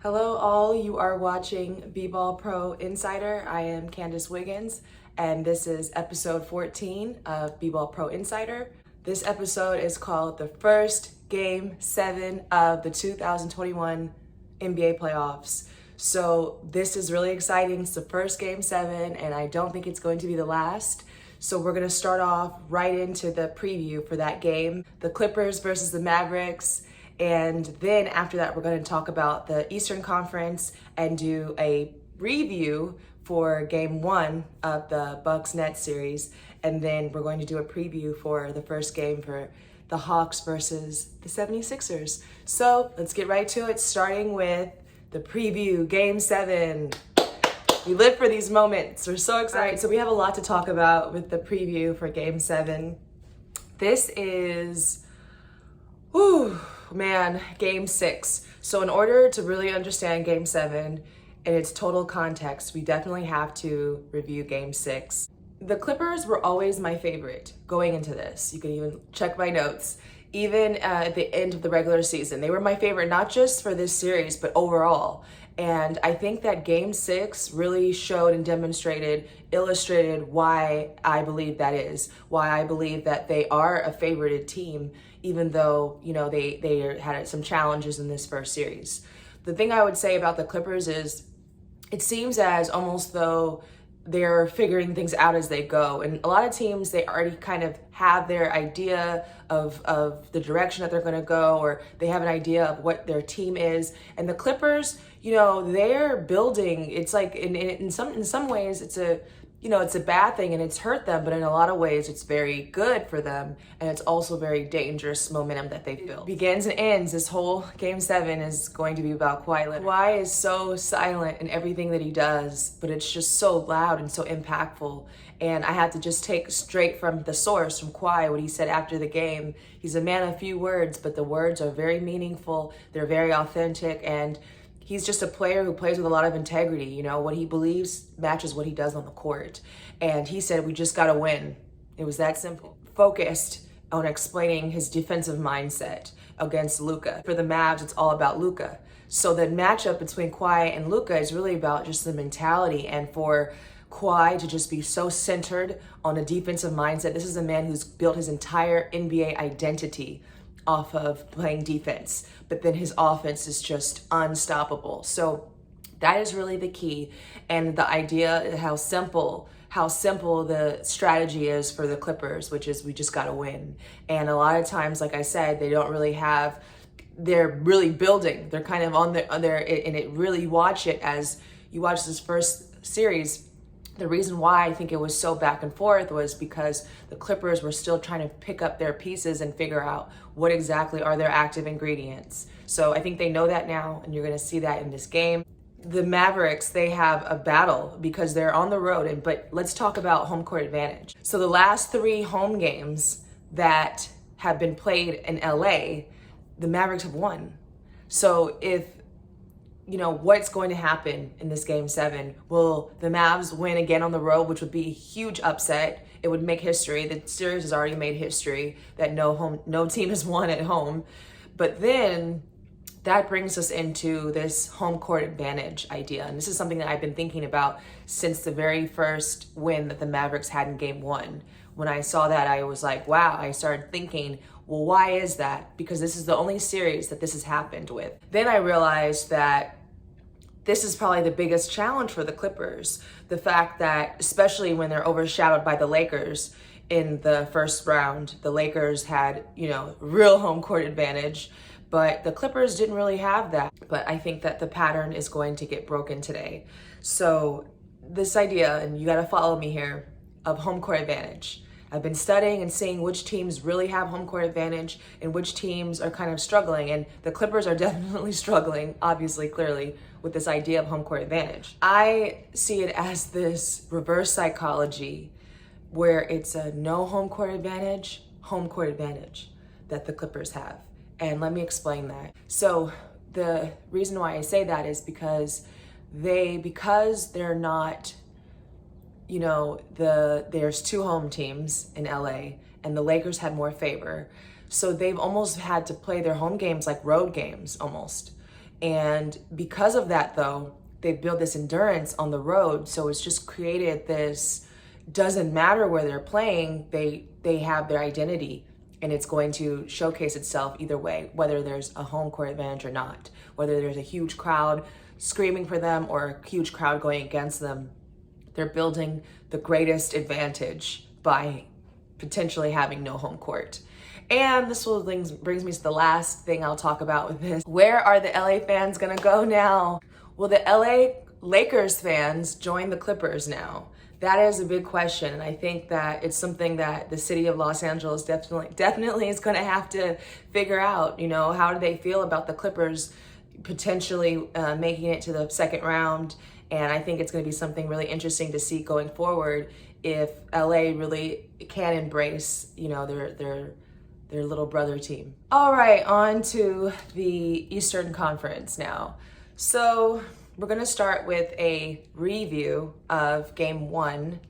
Hello all, you are watching BBall Pro Insider. I am Candace Wiggins, and this is episode 14 of BBall Pro Insider. This episode is called the first Game 7 of the 2021 NBA playoffs. So this is really exciting. It's the first Game 7, and I don't think it's going to be the last. So we're gonna start off right into the preview for that game, the Clippers versus the Mavericks. And then after that, we're going to talk about the Eastern Conference and do a review for Game 1 of the Bucks-Nets series. And then we're going to do a preview for the first game for the Hawks versus the 76ers. So let's get right to it, starting with the preview, Game 7. We live for these moments. We're so excited. All right, so we have a lot to talk about with the preview for Game 7. This is... whew, man, Game 6. So in order to really understand Game 7 in its total context, we definitely have to review Game 6. The Clippers were always my favorite going into this. You can even check my notes. Even at the end of the regular season, they were my favorite, not just for this series, but overall. And I think that Game 6 really showed and illustrated why I believe that is, why I believe that they are a favorited team, even though, you know, they had some challenges in this first series. The thing I would say about the Clippers is it seems as almost though they're figuring things out as they go. And a lot of teams, they already kind of have their idea of the direction that they're going to go, or they have an idea of what their team is. And the Clippers, you know, they're building. It's like in some ways it's a bad thing and it's hurt them, but in a lot of ways it's very good for them, and it's also very dangerous momentum that they build. Begins and ends, this whole Game 7 is going to be about Kawhi Leonard. Kawhi is so silent in everything that he does, but it's just so loud and so impactful. And I had to just take straight from the source, from Kawhi, what he said after the game. He's a man of few words, but the words are very meaningful, they're very authentic, and he's just a player who plays with a lot of integrity. You know, what he believes matches what he does on the court. And he said, we just got to win. It was that simple. Focused on explaining his defensive mindset against Luka. For the Mavs, it's all about Luka. So the matchup between Kawhi and Luka is really about just the mentality. And for Kawhi to just be so centered on a defensive mindset. This is a man who's built his entire NBA identity off of playing defense, but then his offense is just unstoppable. So that is really the key. And the idea how simple the strategy is for the Clippers, which is we just got to win. And a lot of times, like I said, they don't really have, they're really building. They're kind of on there, and it really watch it as you watch this first series. The reason why I think it was so back and forth was because the Clippers were still trying to pick up their pieces and figure out what exactly are their active ingredients. So I think they know that now, and you're going to see that in this game. The Mavericks, they have a battle because they're on the road, but let's talk about home court advantage. So the last 3 home games that have been played in LA, the Mavericks have won. So what's going to happen in this Game 7? Will the Mavs win again on the road, which would be a huge upset? It would make history. The series has already made history that no team has won at home. But then that brings us into this home court advantage idea. And this is something that I've been thinking about since the very first win that the Mavericks had in Game 1. When I saw that, I was like, wow, I started thinking, well, why is that? Because this is the only series that this has happened with. Then I realized that this is probably the biggest challenge for the Clippers. The fact that, especially when they're overshadowed by the Lakers in the first round, the Lakers had, real home court advantage, but the Clippers didn't really have that. But I think that the pattern is going to get broken today. So this idea, and you got to follow me here, of home court advantage. I've been studying and seeing which teams really have home court advantage and which teams are kind of struggling. And the Clippers are definitely struggling, obviously, clearly, with this idea of home court advantage. I see it as this reverse psychology where it's a no home court advantage that the Clippers have. And let me explain that. So the reason why I say that is because they're not, there's 2 home teams in LA and the Lakers had more favor. So they've almost had to play their home games like road games almost. And because of that, though, they've built this endurance on the road. So it's just created this, doesn't matter where they're playing, they have their identity, and it's going to showcase itself either way, whether there's a home court advantage or not, whether there's a huge crowd screaming for them or a huge crowd going against them. They're building the greatest advantage by potentially having no home court. And this brings me to the last thing I'll talk about with this. Where are the LA fans gonna go now? Will the LA Lakers fans join the Clippers now? That is a big question, and I think that it's something that the city of Los Angeles definitely is gonna have to figure out. You know, how do they feel about the Clippers potentially making it to the second round? And I think it's gonna be something really interesting to see going forward if LA really can embrace, you know, their little brother team. All right, on to the Eastern Conference now. So we're gonna start with a review of game 1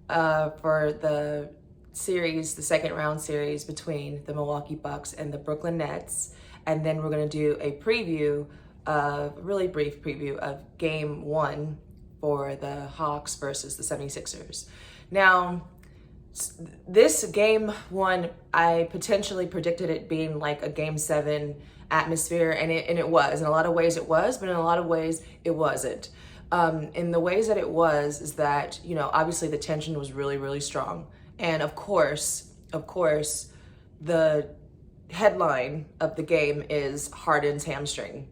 for the series, the second round series between the Milwaukee Bucks and the Brooklyn Nets. And then we're gonna do a preview, really brief preview of game 1 for the Hawks versus the 76ers. Now, this game 1, I potentially predicted it being like a game 7 atmosphere, and it was. In a lot of ways it was, but in a lot of ways it wasn't. In the ways that it was is that, you know, obviously the tension was really, really strong. And of course, the headline of the game is Harden's hamstring.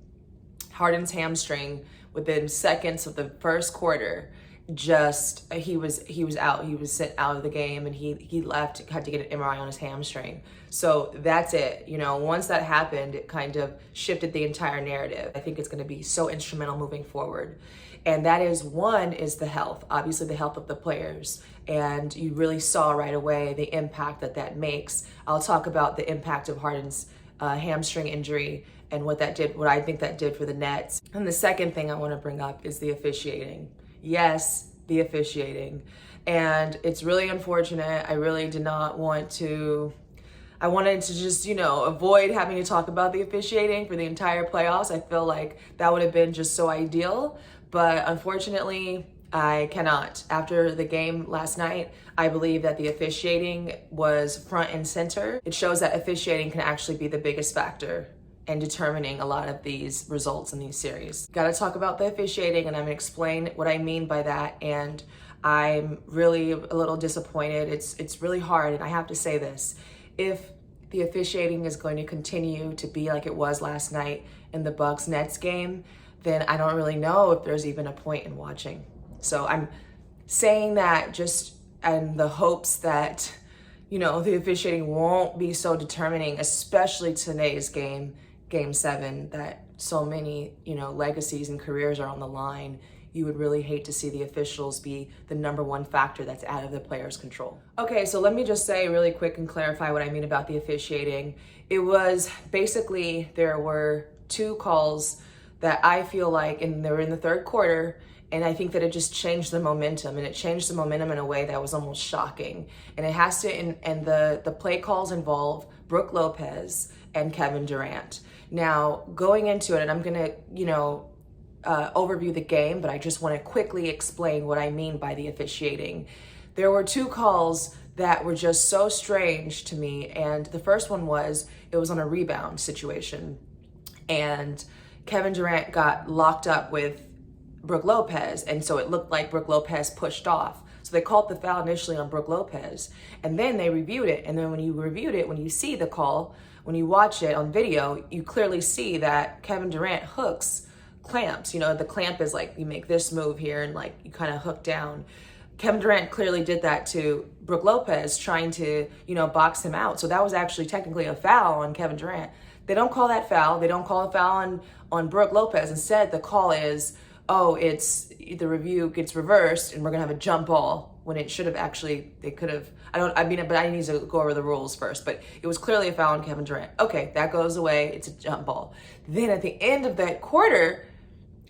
Harden's hamstring within seconds of the first quarter, he was out. He was sent out of the game, and he left, had to get an MRI on his hamstring. So that's it. You know, once that happened, it kind of shifted the entire narrative. I think it's going to be so instrumental moving forward. And that is, one is the health, obviously the health of the players. And you really saw right away the impact that makes. I'll talk about the impact of Harden's hamstring injury and what I think that did for the Nets. And the second thing I want to bring up is the officiating. Yes, the officiating. And it's really unfortunate. I really did not want to, I wanted to just, you know, avoid having to talk about the officiating for the entire playoffs. I feel like that would have been just so ideal. But unfortunately, I cannot. After the game last night, I believe that the officiating was front and center. It shows that officiating can actually be the biggest factor and determining a lot of these results in these series. Got to talk about the officiating, and I'm gonna explain what I mean by that. And I'm really a little disappointed. It's really hard, and I have to say this. If the officiating is going to continue to be like it was last night in the Bucks-Nets game, then I don't really know if there's even a point in watching. So I'm saying that just in the hopes that, you know, the officiating won't be so determining, especially today's game 7, that so many, you know, legacies and careers are on the line. You would really hate to see the officials be the number one factor that's out of the player's control. Okay, so let me just say really quick and clarify what I mean about the officiating. It was basically, there were 2 calls that I feel like, and they were in the third quarter, and I think that it just changed the momentum, and it changed the momentum in a way that was almost shocking. And it has to, and the play calls involve Brook Lopez and Kevin Durant. Now, going into it, and I'm gonna, you know, overview the game, but I just wanna quickly explain what I mean by the officiating. There were 2 calls that were just so strange to me, and the first one was, it was on a rebound situation, and Kevin Durant got locked up with Brook Lopez, and so it looked like Brook Lopez pushed off. So they called the foul initially on Brook Lopez, and then they reviewed it, and then when you reviewed it, when you see the call, when you watch it on video, you clearly see that Kevin Durant clamps. You know, the clamp is like, you make this move here, and like, you kind of hook down. Kevin Durant clearly did that to Brook Lopez, trying to, you know, box him out. So that was actually technically a foul on Kevin Durant. They don't call that foul. They don't call a foul on Brook Lopez. Instead, the call is, oh, the review gets reversed and we're gonna have a jump ball, when it should have actually, they could have, but I need to go over the rules first, but it was clearly a foul on Kevin Durant. Okay, that goes away, it's a jump ball. Then at the end of that quarter,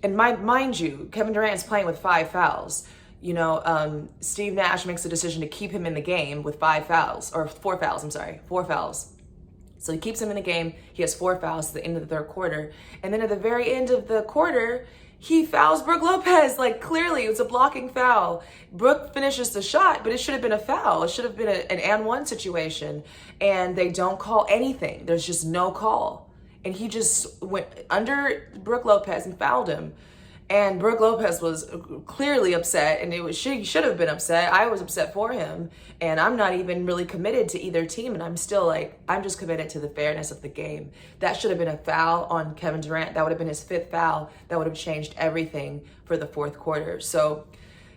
and mind you, Kevin Durant is playing with 5 fouls. You know, Steve Nash makes the decision to keep him in the game with 5 fouls, or 4 fouls, 4 fouls. So he keeps him in the game. He has 4 fouls at the end of the third quarter. And then at the very end of the quarter, he fouls Brook Lopez. Like, clearly, it was a blocking foul. Brook finishes the shot, but it should have been a foul. It should have been an and one situation. And they don't call anything. There's just no call. And he just went under Brook Lopez and fouled him. And Brook Lopez was clearly upset, and he should have been upset. I was upset for him, and I'm not even really committed to either team, and I'm still like, I'm just committed to the fairness of the game. That should have been a foul on Kevin Durant. That would have been his 5th foul. That would have changed everything for the 4th quarter. So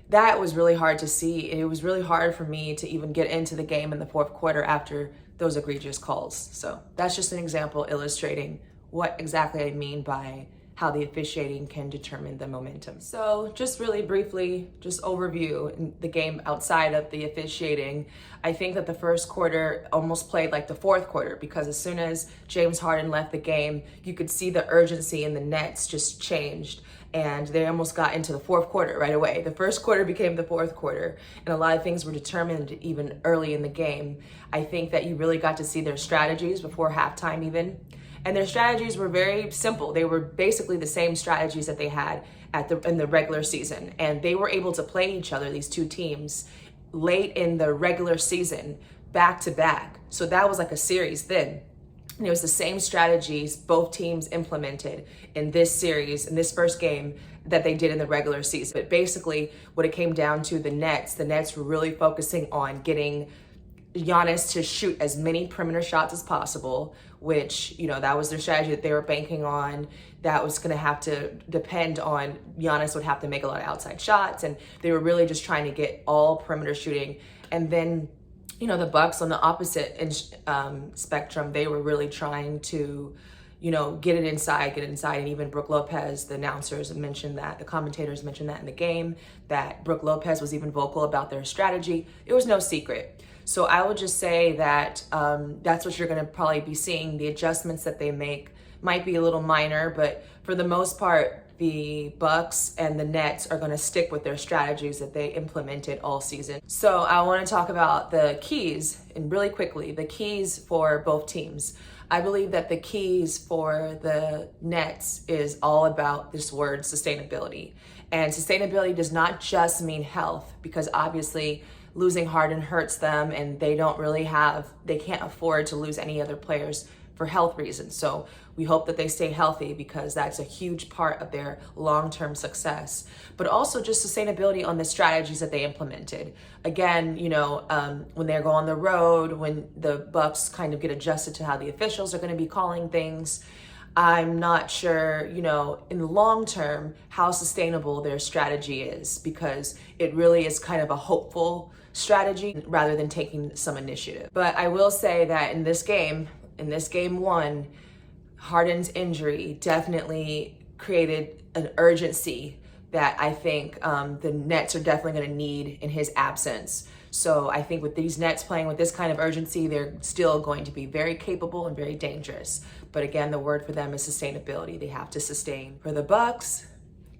that was really hard to see. It was really hard for me to even get into the game in the 4th quarter after those egregious calls. So that's just an example illustrating what exactly I mean by how the officiating can determine the momentum. So just really briefly, just overview in the game outside of the officiating. I think that the first quarter almost played like the 4th quarter, because as soon as James Harden left the game, you could see the urgency in the Nets just changed, and they almost got into the 4th quarter right away. The first quarter became the 4th quarter, and a lot of things were determined even early in the game. I think that you really got to see their strategies before halftime even. And their strategies were very simple. They were basically the same strategies that they had in the regular season. And they were able to play each other, these two teams, late in the regular season, back to back. So that was like a series then. And it was the same strategies both teams implemented in this series, in this first game, that they did in the regular season. But basically, what it came down to, the Nets were really focusing on getting Giannis to shoot as many perimeter shots as possible, which, that was their strategy that they were banking on. That was going to have to depend on Giannis would have to make a lot of outside shots, and they were really just trying to get all perimeter shooting. And then, the Bucks on the opposite spectrum, they were really trying to, get it inside. And even Brook Lopez, the announcers mentioned that, the commentators mentioned that in the game, that Brook Lopez was even vocal about their strategy. It was no secret. So I would just say that that's what you're going to probably be seeing. The adjustments that they make might be a little minor, but for the most part, the Bucks and the Nets are going to stick with their strategies that they implemented all season. So I want to talk about the keys, and really quickly, the keys for both teams. I believe that the keys for the Nets is all about this word sustainability. And sustainability does not just mean health, because obviously losing Harden hurts them, and they can't afford to lose any other players for health reasons. So we hope that they stay healthy, because that's a huge part of their long-term success. But also just sustainability on the strategies that they implemented. Again, when they go on the road, when the Bucks kind of get adjusted to how the officials are going to be calling things, I'm not sure, in the long term, how sustainable their strategy is, because it really is kind of a hopeful strategy rather than taking some initiative. But I will say that in this game 1, Harden's injury definitely created an urgency that I think the Nets are definitely going to need in his absence. So I think with these Nets playing with this kind of urgency, they're still going to be very capable and very dangerous. But again, the word for them is sustainability. They have to sustain. For the Bucks,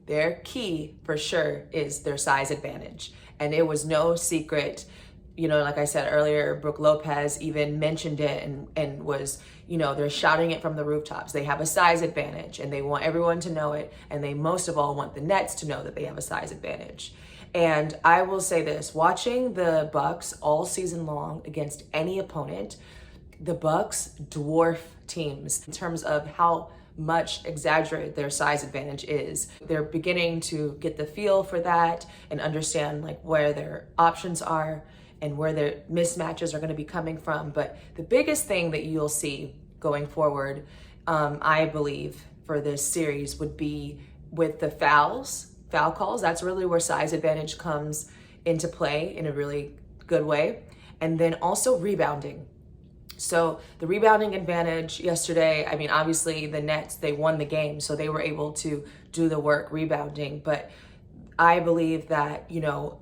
their key for sure is their size advantage. And it was no secret, like I said earlier, Brook Lopez even mentioned it and was, they're shouting it from the rooftops. They have a size advantage, and they want everyone to know it. And they most of all want the Nets to know that they have a size advantage. And I will say this, watching the Bucks all season long against any opponent, the Bucks dwarf teams in terms of how much exaggerated their size advantage is. They're beginning to get the feel for that and understand where their options are and where their mismatches are going to be coming from. But the biggest thing that you'll see going forward, I believe, for this series would be with the foul calls. That's really where size advantage comes into play in a really good way. And then also rebounding. So the rebounding advantage yesterday, obviously the Nets, they won the game, so they were able to do the work rebounding. But I believe that,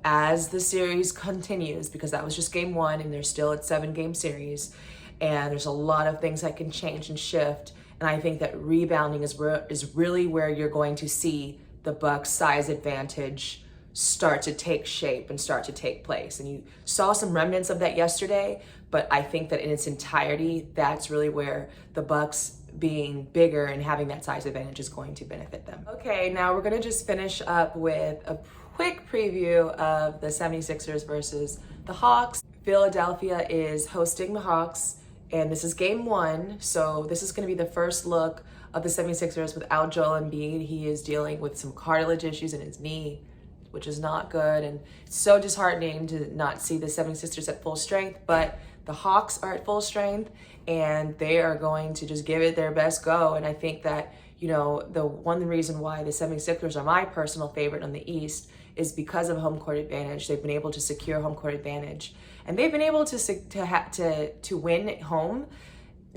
as the series continues, because that was just game 1 and they're still at 7-game series, and there's a lot of things that can change and shift. And I think that rebounding is really where you're going to see the Bucks' size advantage start to take shape and start to take place. And you saw some remnants of that yesterday, but I think that in its entirety, that's really where the Bucks being bigger and having that size advantage is going to benefit them. Okay, now we're gonna just finish up with a quick preview of the 76ers versus the Hawks. Philadelphia is hosting the Hawks, and this is game 1, so this is gonna be the first look of the 76ers without Joel Embiid. He is dealing with some cartilage issues in his knee, which is not good, and it's so disheartening to not see the 76ers at full strength, but the Hawks are at full strength, and they are going to just give it their best go. And I think that, the one reason why the 76ers are my personal favorite on the East is because of home court advantage. They've been able to secure home court advantage, and they've been able to win at home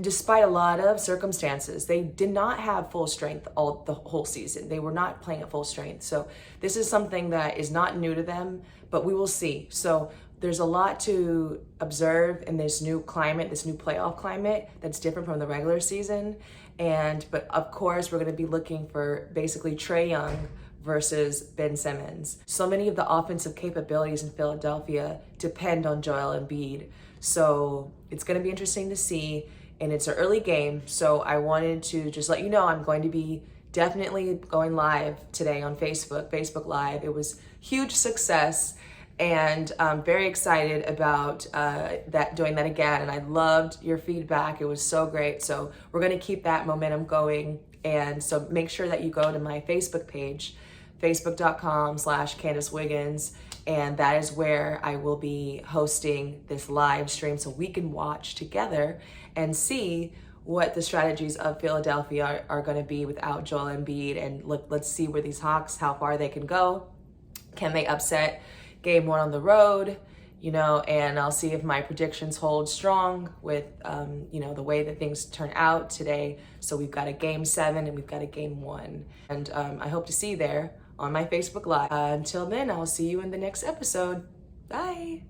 despite a lot of circumstances. They did not have full strength the whole season. They were not playing at full strength. So this is something that is not new to them, but we will see. So there's a lot to observe in this new climate, this new playoff climate that's different from the regular season. But of course, we're gonna be looking for basically Trae Young versus Ben Simmons. So many of the offensive capabilities in Philadelphia depend on Joel Embiid. So it's gonna be interesting to see. And it's an early game, so I wanted to just let you know I'm going to be definitely going live today on Facebook Live. It was huge success, and I'm very excited about doing that again. And I loved your feedback. It was so great. So we're going to keep that momentum going. And so make sure that you go to my Facebook page, facebook.com/Candace Wiggins. And that is where I will be hosting this live stream so we can watch together and see what the strategies of Philadelphia are going to be without Joel Embiid. And let's see where these Hawks, how far they can go. Can they upset game 1 on the road? And I'll see if my predictions hold strong with, the way that things turn out today. So we've got a game 7 and we've got a game 1. And I hope to see you there on my Facebook Live. Until then, I'll see you in the next episode. Bye.